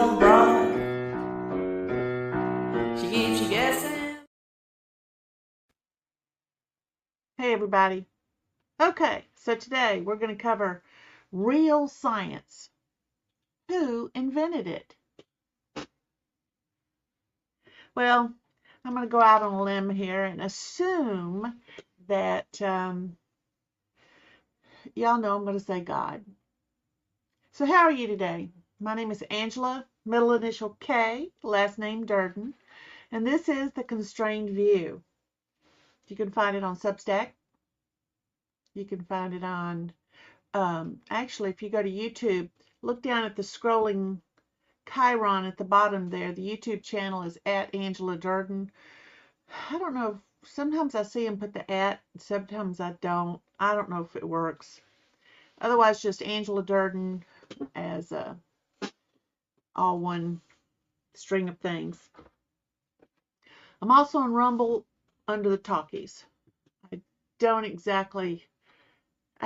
little broad. She keeps you guessing. Hey everybody. Okay, so today we're going to cover real science. Who invented it? Well, I'm going to go out on a limb here and assume that y'all know I'm going to say God. So how are you today? My name is Angela, middle initial K, last name Durden, and this is The Constrained View. You can find it on Substack. You can find it on, actually, if you go to YouTube, look down at the scrolling Chiron at the bottom there. The YouTube channel is at Angela Durden. I don't know. Sometimes I see him put the at, sometimes I don't. I don't know if it works. Otherwise, just Angela Durden as all one string of things. I'm also on Rumble under the Talkies. I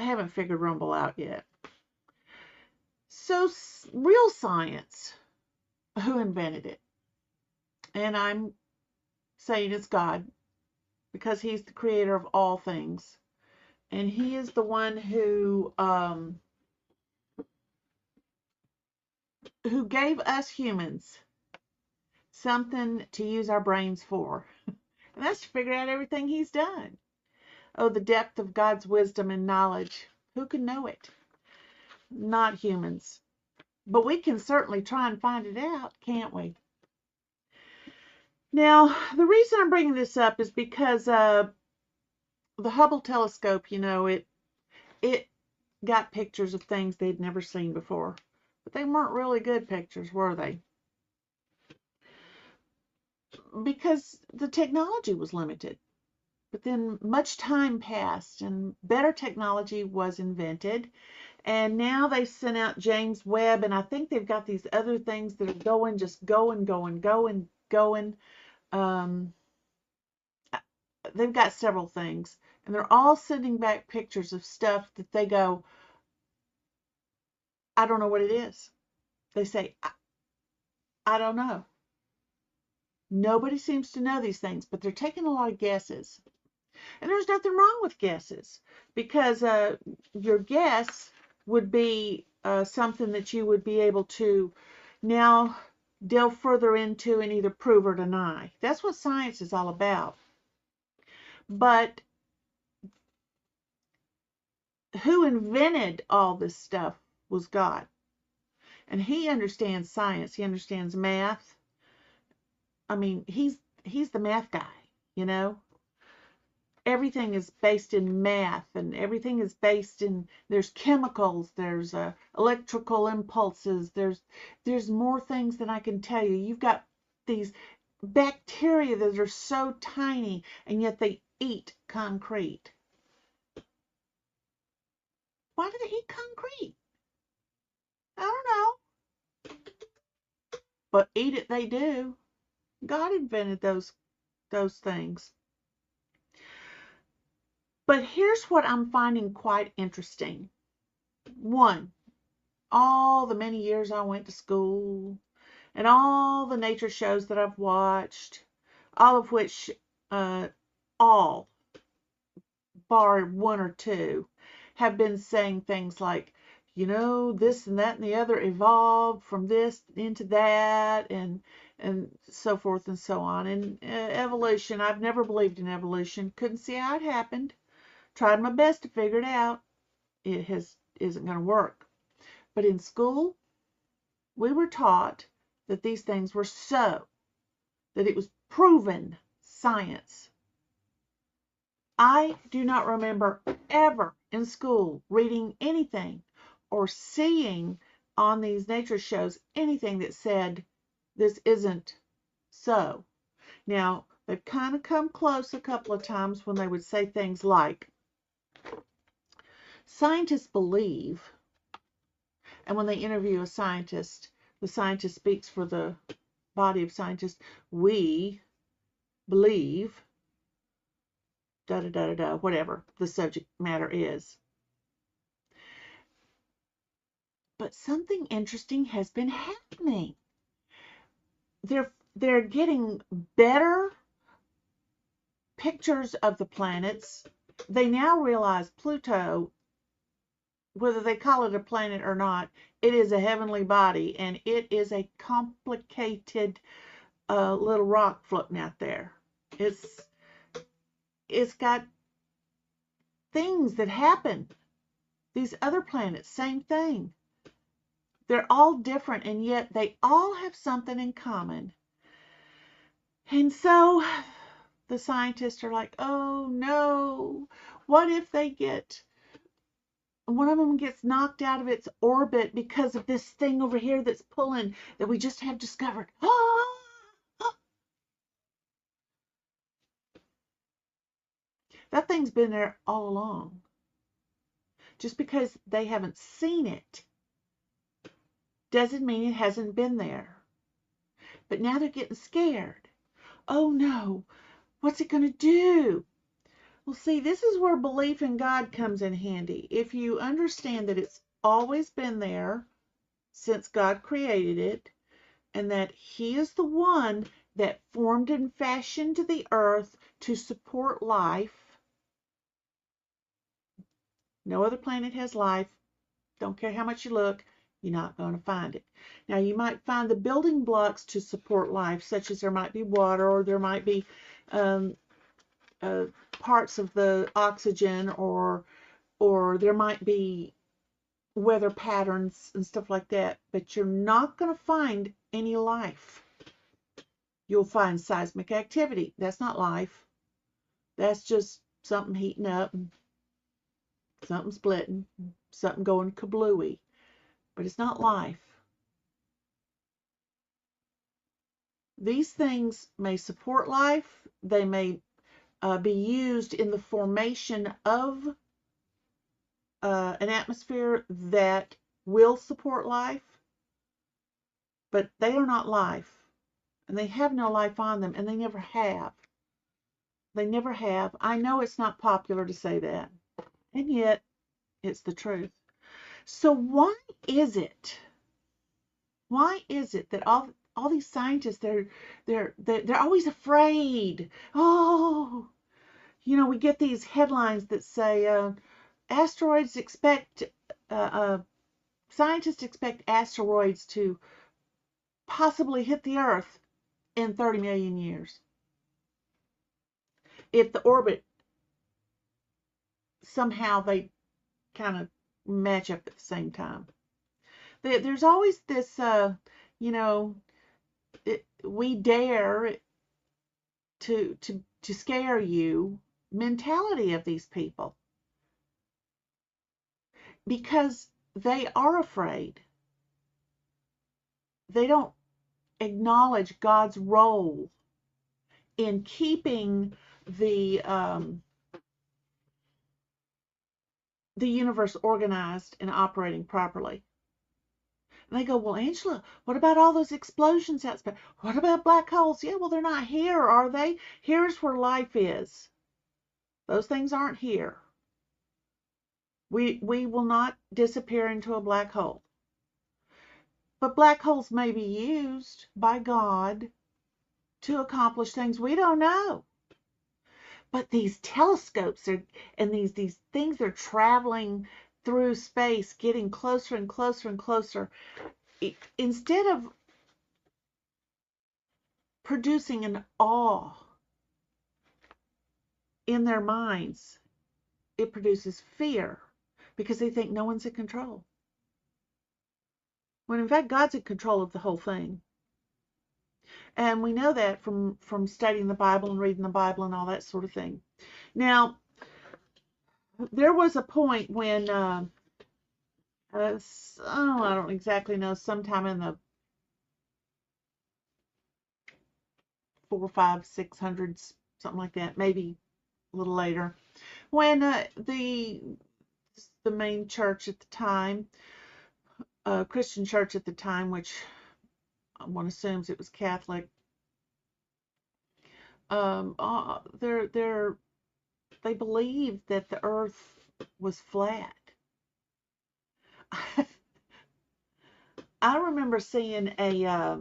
haven't figured Rumble out yet. So, real science. Who invented it? And I'm saying it's God, because he's the creator of all things. And he is the one who gave us humans something to use our brains for. And that's to figure out everything he's done. Oh, the depth of God's wisdom and knowledge. Who can know it? Not humans. But we can certainly try and find it out, can't we? Now, the reason I'm bringing this up is because the Hubble telescope, it got pictures of things they'd never seen before. But they weren't really good pictures, were they? Because the technology was limited. But then much time passed and better technology was invented. And now they sent out James Webb, and I think they've got these other things that are going. They've got several things, and they're all sending back pictures of stuff that they go, I don't know what it is. They say, I don't know. Nobody seems to know these things, but they're taking a lot of guesses. And there's nothing wrong with guesses, because your guess would be something that you would be able to now delve further into and either prove or deny. That's what science is all about. But who invented all this stuff was God. And he understands science. He understands math. I mean, he's the math guy. Everything is based in math, and everything is based in, there's chemicals, there's electrical impulses, there's more things than I can tell you. You've got these bacteria that are so tiny, and yet they eat concrete. Why do they eat concrete? I don't know. But eat it they do. God invented those things. But here's what I'm finding quite interesting. One, all the many years I went to school and all the nature shows that I've watched, all of which, all, bar one or two, have been saying things like, this and that and the other evolved from this into that, and so forth and so on. And evolution, I've never believed in evolution. Couldn't see how it happened. Tried my best to figure it out. It isn't going to work. But in school, we were taught that these things were so, that it was proven science. I do not remember ever in school reading anything or seeing on these nature shows anything that said this isn't so. Now, they've kind of come close a couple of times when they would say things like, scientists believe, and when they interview a scientist, the scientist speaks for the body of scientists, we believe, whatever the subject matter is. But something interesting has been happening. they're getting better pictures of the planets. They now realize Pluto, whether they call it a planet or not, it is a heavenly body, and it is a complicated little rock floating out there. It's got things that happen. These other planets, same thing. They're all different, and yet they all have something in common. And so the scientists are like, oh no, what if one of them gets knocked out of its orbit because of this thing over here that's pulling that we just have discovered? That thing's been there all along. Just because they haven't seen it doesn't mean it hasn't been there. But now they're getting scared. Oh no, what's it going to do? Well, see, this is where belief in God comes in handy. If you understand that it's always been there since God created it, and that He is the one that formed and fashioned the earth to support life. No other planet has life. Don't care how much you look, you're not going to find it. Now, you might find the building blocks to support life, such as there might be water, or there might be parts of the oxygen, or there might be weather patterns and stuff like that, but you're not going to find any life. You'll find seismic activity. That's not life. That's just something heating up, something splitting, something going kablooey. But it's not life. These things may support life. They may be used in the formation of an atmosphere that will support life, but they are not life. And they have no life on them, and they never have. They never have. I know it's not popular to say that, and yet it's the truth. So why is it that all these scientists, they're always afraid? Oh, we get these headlines that say asteroids expect scientists expect asteroids to possibly hit the Earth in 30 million years if the orbit somehow they kind of match up at the same time. There's always this we dare to scare you mentality of these people, because they are afraid. They don't acknowledge God's role in keeping the universe organized and operating properly. And they go, well, Angela, what about all those explosions out space? What about black holes? Yeah, well, they're not here, are they? Here's where life is. Those things aren't here. We will not disappear into a black hole. But black holes may be used by God to accomplish things we don't know. But these telescopes and these things are traveling through space, getting closer and closer and closer. Instead of producing an awe in their minds, it produces fear, because they think no one's in control. When in fact, God's in control of the whole thing. And we know that from studying the Bible and reading the Bible and all that sort of thing. Now, there was a point when, I don't exactly know, sometime in the 400s, 500s, 600s, something like that, maybe a little later, when the main church at the time, Christian church at the time, which one assumes it was Catholic, they believed that the earth was flat. I remember seeing a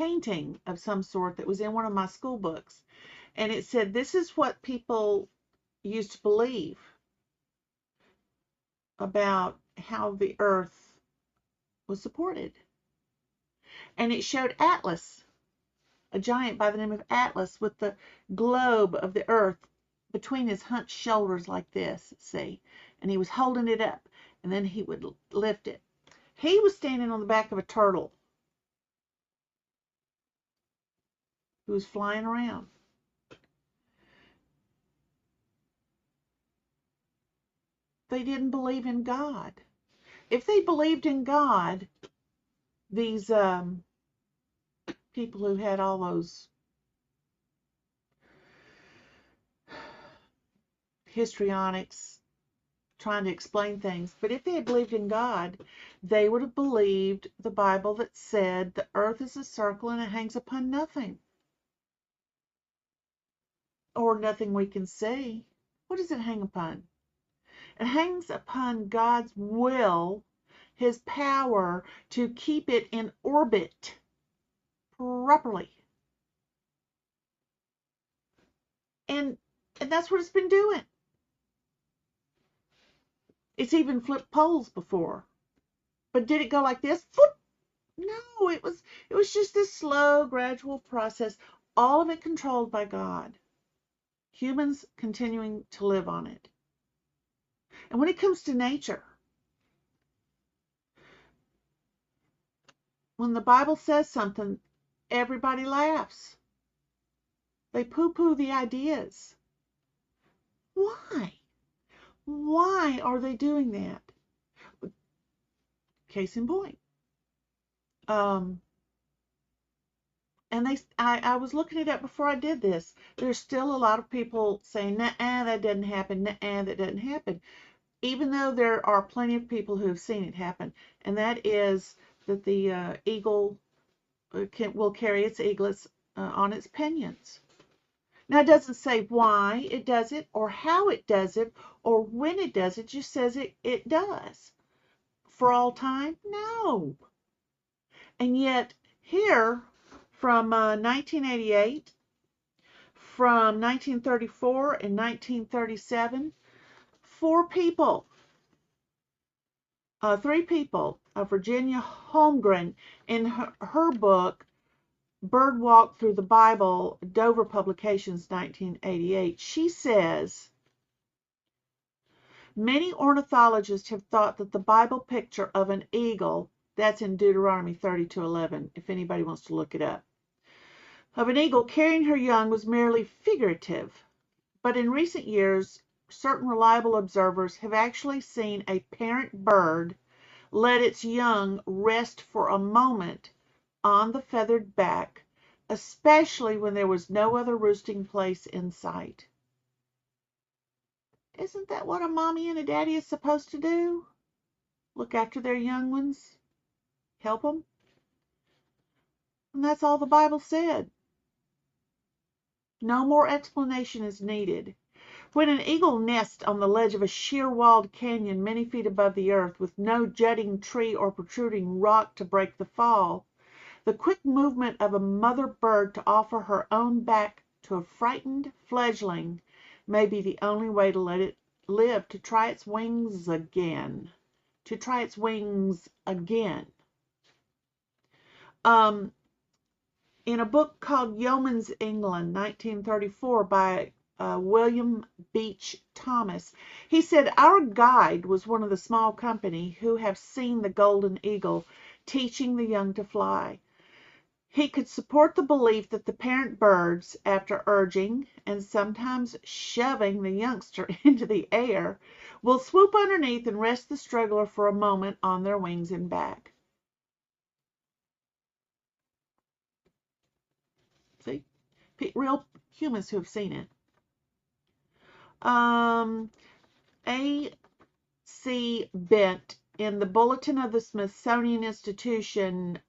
painting of some sort that was in one of my school books. And it said, this is what people used to believe about how the earth was supported. And it showed Atlas, a giant by the name of Atlas, with the globe of the earth between his hunched shoulders like this, see? And he was holding it up, and then he would lift it. He was standing on the back of a turtle who was flying around. They didn't believe in God. If they believed in God, these people who had all those histrionics trying to explain things, but if they had believed in God, they would have believed the Bible that said the earth is a circle and it hangs upon nothing. Or nothing we can see. What does it hang upon? It hangs upon God's will, his power to keep it in orbit properly. And that's what it's been doing. It's even flipped poles before. But did it go like this? Flip! No, it was just this slow, gradual process, all of it controlled by God. Humans continuing to live on it. And when it comes to nature, when the Bible says something, everybody laughs. They poo-poo the ideas. Why? Why are they doing that? Case in point. And I was looking it up before I did this. There's still a lot of people saying, nah, that doesn't happen, nah, that doesn't happen. Even though there are plenty of people who have seen it happen. And that is that the eagle will carry its eaglets on its pinions. Now, it doesn't say why it does it, or how it does it, or when it does it. It just says it does. For all time? No. And yet, here, from 1988, from 1934 and 1937, three people, Virginia Holmgren, in her book, Bird Walk Through the Bible, Dover Publications, 1988, she says, many ornithologists have thought that the Bible picture of an eagle, that's in Deuteronomy 30:11, if anybody wants to look it up, of an eagle carrying her young was merely figurative. But in recent years, certain reliable observers have actually seen a parent bird let its young rest for a moment on the feathered back, especially when there was no other roosting place in sight. Isn't that what a mommy and a daddy is supposed to do? Look after their young ones? Help them? And that's all the Bible said. No more explanation is needed. When an eagle nests on the ledge of a sheer-walled canyon many feet above the earth, with no jutting tree or protruding rock to break the fall, the quick movement of a mother bird to offer her own back to a frightened fledgling may be the only way to let it live, to try its wings again. In a book called Yeoman's England, 1934, by William Beach Thomas, he said, our guide was one of the small company who have seen the golden eagle teaching the young to fly. He could support the belief that the parent birds, after urging and sometimes shoving the youngster into the air, will swoop underneath and rest the struggler for a moment on their wings and back. See? Real humans who have seen it. A.C. Bent, in the Bulletin of the Smithsonian Institution,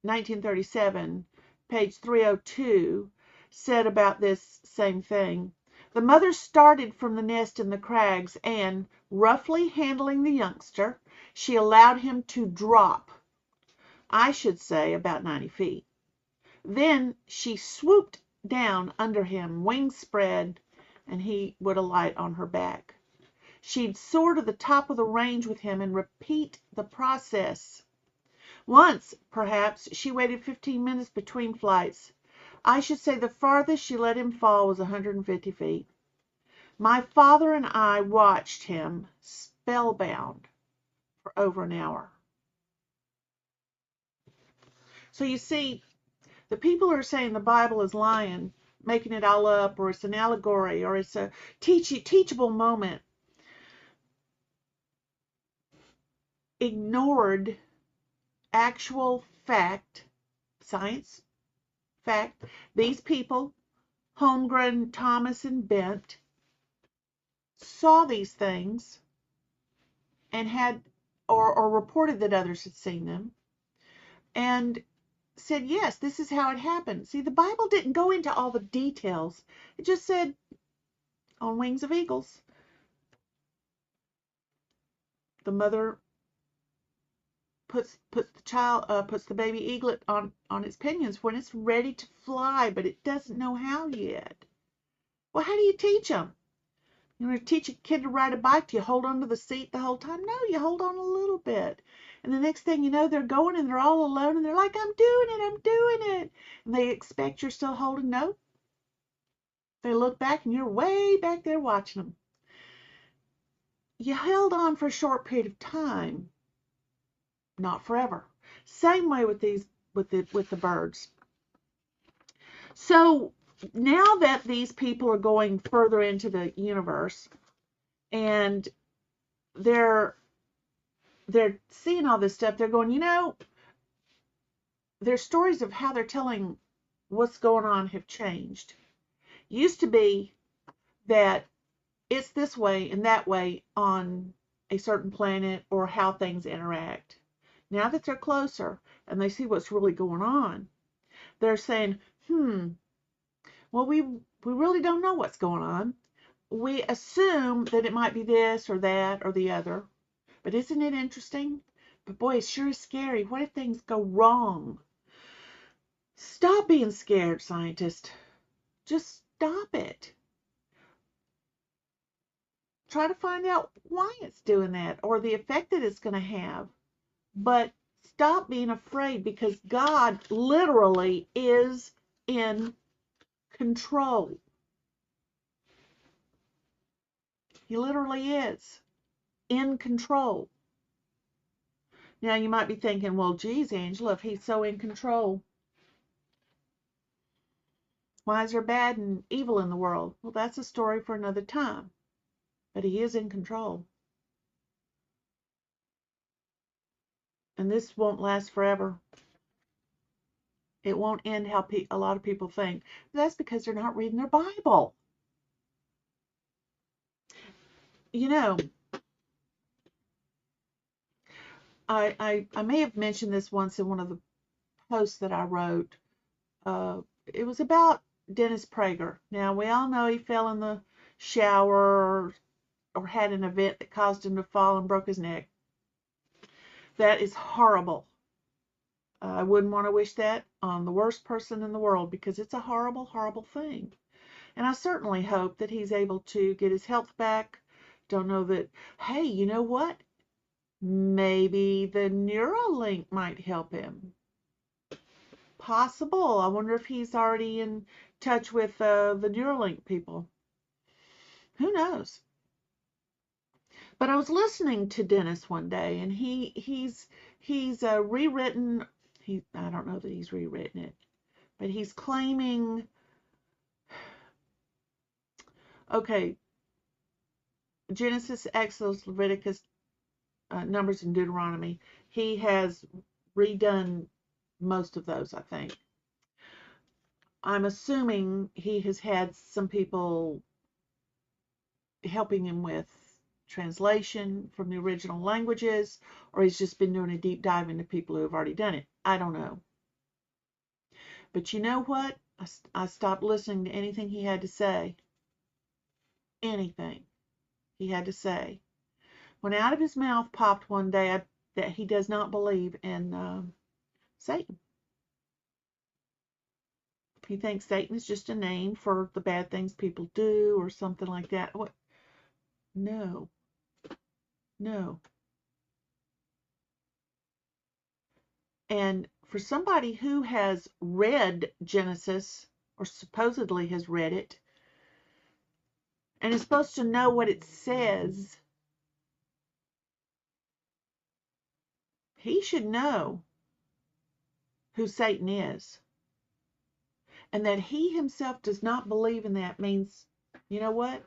1937, page 302, said about this same thing. The mother started from the nest in the crags and, roughly handling the youngster, she allowed him to drop, I should say about 90 feet. Then she swooped down under him, wings spread, and he would alight on her back. She'd soar to the top of the range with him and repeat the process. Once, perhaps, she waited 15 minutes between flights. I should say the farthest she let him fall was 150 feet. My father and I watched him, spellbound, for over an hour. So you see, the people who are saying the Bible is lying, making it all up, or it's an allegory, or it's a teachable moment, ignored actual fact, science, fact. These people, Holmgren, Thomas, and Bent, saw these things and had, or reported that others had seen them, and said, yes, this is how it happened. See, the Bible didn't go into all the details. It just said, on wings of eagles, the mother puts the baby eaglet on its pinions when it's ready to fly, but it doesn't know how yet. Well, how do you teach them? You want to teach a kid to ride a bike? Do you hold on to the seat the whole time? No, you hold on a little bit. And the next thing you know, they're going and they're all alone and they're like, I'm doing it. And they expect you're still holding. No. They look back and you're way back there watching them. You held on for a short period of time, not forever. Same way with the birds. So now that these people are going further into the universe and they're seeing all this stuff, they're going, their stories of how they're telling what's going on have changed. Used to be that it's this way and that way on a certain planet or how things interact. Now that they're closer and they see what's really going on, they're saying, well, we really don't know what's going on. We assume that it might be this or that or the other. But isn't it interesting? But boy, it sure is scary. What if things go wrong? Stop being scared, scientists. Just stop it. Try to find out why it's doing that or the effect that it's going to have. But stop being afraid, because God literally is in control. He literally is in control. Now you might be thinking, well, geez, Angela, if he's so in control, why is there bad and evil in the world? Well, that's a story for another time. But he is in control. And this won't last forever. It won't end how a lot of people think. That's because they're not reading their Bible. I may have mentioned this once in one of the posts that I wrote. It was about Dennis Prager. Now, we all know he fell in the shower or had an event that caused him to fall and broke his neck. That is horrible. I wouldn't want to wish that on the worst person in the world, because it's a horrible, horrible thing. And I certainly hope that he's able to get his health back. Don't know that, hey, you know what? Maybe the Neuralink might help him. Possible. I wonder if he's already in touch with the Neuralink people. Who knows? But I was listening to Dennis one day, and he's rewritten. I don't know that he's rewritten it, but he's claiming. Okay, Genesis, Exodus, Leviticus, Numbers, and Deuteronomy. He has redone most of those, I think. I'm assuming he has had some people helping him with translation from the original languages, or he's just been doing a deep dive into people who have already done it. I don't know. But you know what? I stopped listening to anything he had to say. Anything he had to say. When out of his mouth popped one day that he does not believe in Satan. He thinks Satan is just a name for the bad things people do or something like that. What? No, no. And for somebody who has read Genesis, or supposedly has read it, and is supposed to know what it says, he should know who Satan is. And that he himself does not believe in that means, you know what?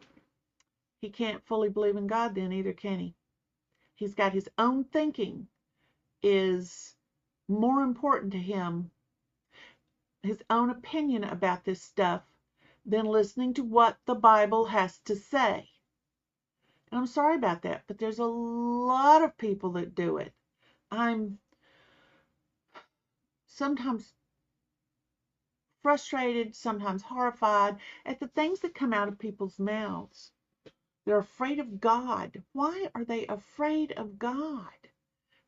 He can't fully believe in God then either, can he? He's got his own thinking is more important to him, his own opinion about this stuff, than listening to what the Bible has to say. And I'm sorry about that, but there's a lot of people that do it. I'm sometimes frustrated, sometimes horrified at the things that come out of people's mouths. They're afraid of God. Why are they afraid of God?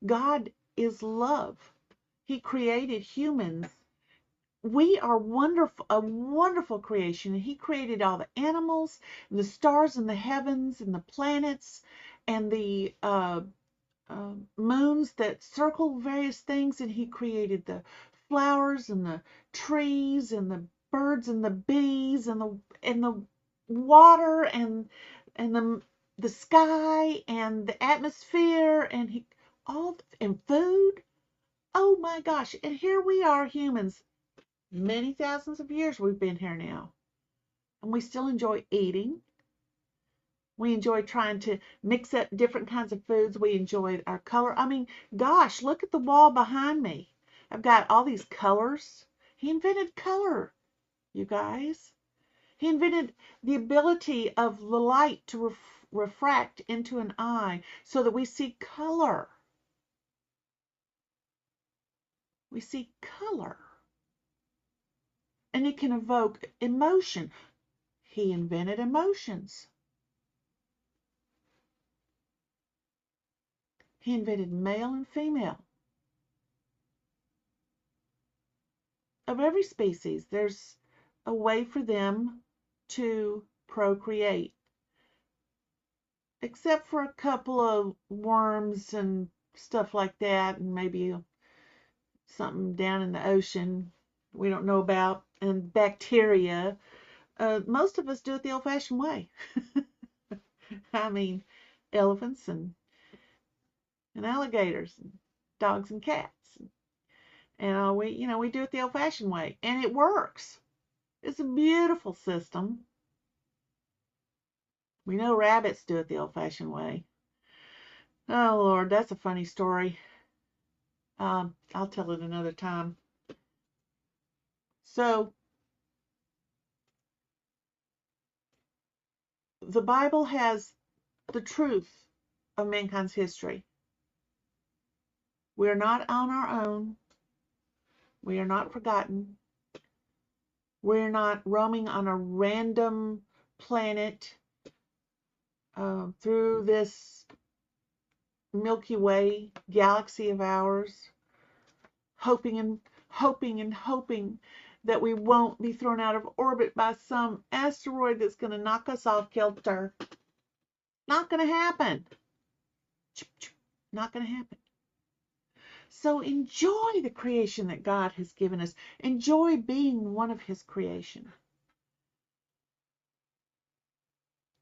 God is love. He created humans. We are wonderful, a wonderful creation. He created all the animals, and the stars in the heavens, and the planets, and the moons that circle various things. And he created the flowers and the trees and the birds and the bees and the water and the sky and the atmosphere and food. Oh my gosh. And here we are, humans. Many thousands of years we've been here now. And we still enjoy eating. We enjoy trying to mix up different kinds of foods. We enjoy our color. I mean, gosh, look at the wall behind me. I've got all these colors. He invented color, you guys. He invented the ability of the light to refract into an eye so that we see color. We see color. And it can evoke emotion. He invented emotions. He invented male and female. Of every species, there's a way for them to procreate. Except for a couple of worms and stuff like that, and maybe something down in the ocean we don't know about, and bacteria. Most of us do it the old-fashioned way. I mean, elephants and alligators and dogs and cats. And we do it the old-fashioned way, and it works. It's a beautiful system. We know rabbits do it the old-fashioned way. Oh Lord, that's a funny story. I'll tell it another time. So the Bible has the truth of mankind's history. We are not on our own. We are not forgotten. We're not roaming on a random planet through this Milky Way galaxy of ours, hoping and hoping that we won't be thrown out of orbit by some asteroid that's going to knock us off kilter. Not going to happen. Not going to happen. So enjoy the creation that God has given us. Enjoy being one of his creation.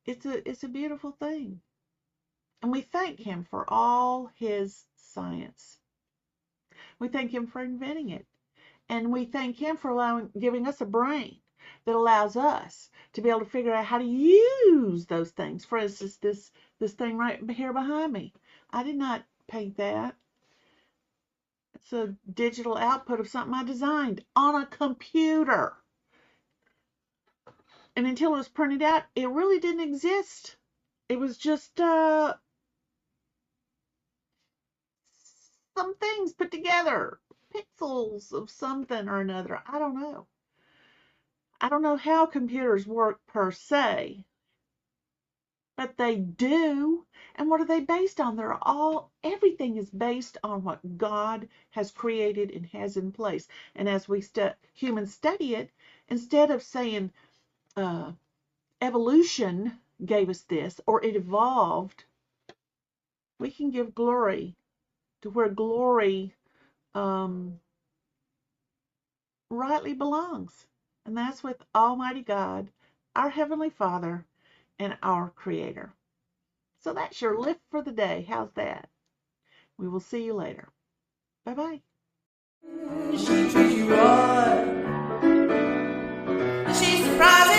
It's a beautiful thing. And we thank him for all his science. We thank him for inventing it. And we thank him for giving us a brain that allows us to be able to figure out how to use those things. For instance, this thing right here behind me. I did not paint that. It's a digital output of something I designed on a computer. And until it was printed out, it really didn't exist. It was just some things put together. Pixels of something or another. I don't know. I don't know how computers work per se, but they do. And what are they based on? Everything is based on what God has created and has in place. And as humans study it, Instead of saying evolution gave us this or it evolved, we can give glory to where glory rightly belongs. And that's with Almighty God, our Heavenly Father, and our Creator. So that's your lift for the day. How's that? We will see you later. Bye-bye. She treats you right. She's surprising.